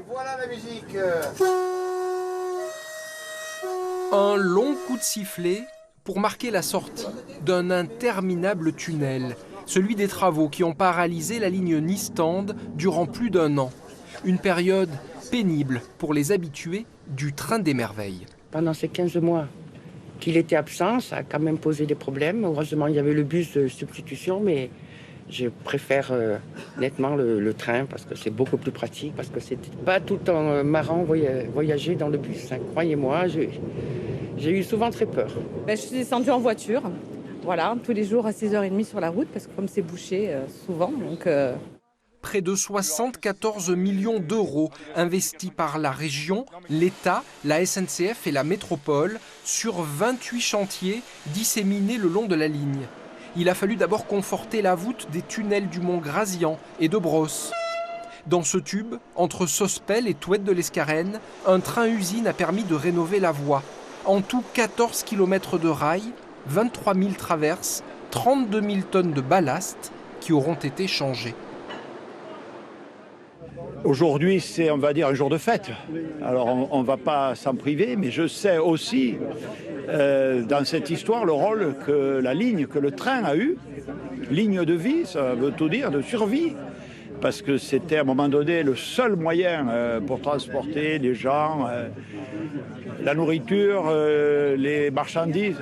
voilà la musique. Un long coup de sifflet pour marquer la sortie d'un interminable tunnel, celui des travaux qui ont paralysé la ligne Nice-Tende durant plus d'1 an. Une période pénible pour les habitués du train des merveilles. Pendant ces 15 mois qu'il était absent, ça a quand même posé des problèmes. Heureusement, il y avait le bus de substitution, mais je préfère nettement le train parce que c'est beaucoup plus pratique, parce que c'était pas tout le temps marrant voyager dans le bus. Hein. Croyez-moi, j'ai eu souvent très peur. Je suis descendue en voiture, voilà, tous les jours à 6h30 sur la route, parce que comme c'est bouché souvent, donc... Près de 74 millions d'euros investis par la région, l'État, la SNCF et la métropole sur 28 chantiers disséminés le long de la ligne. Il a fallu d'abord conforter la voûte des tunnels du Mont Grazian et de Brosse. Dans ce tube, entre Sospel et Touette de l'Escarène, un train-usine a permis de rénover la voie. En tout, 14 km de rails, 23 000 traverses, 32 000 tonnes de ballast qui auront été changées. Aujourd'hui, c'est, on va dire, un jour de fête. Alors, on ne va pas s'en priver, mais je sais aussi, dans cette histoire, le rôle que la ligne, que le train a eu, ligne de vie, ça veut tout dire, de survie, parce que c'était à un moment donné le seul moyen pour transporter les gens, la nourriture, les marchandises.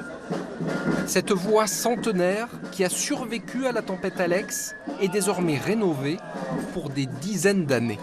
Cette voie centenaire qui a survécu à la tempête Alex est désormais rénovée pour des dizaines d'années.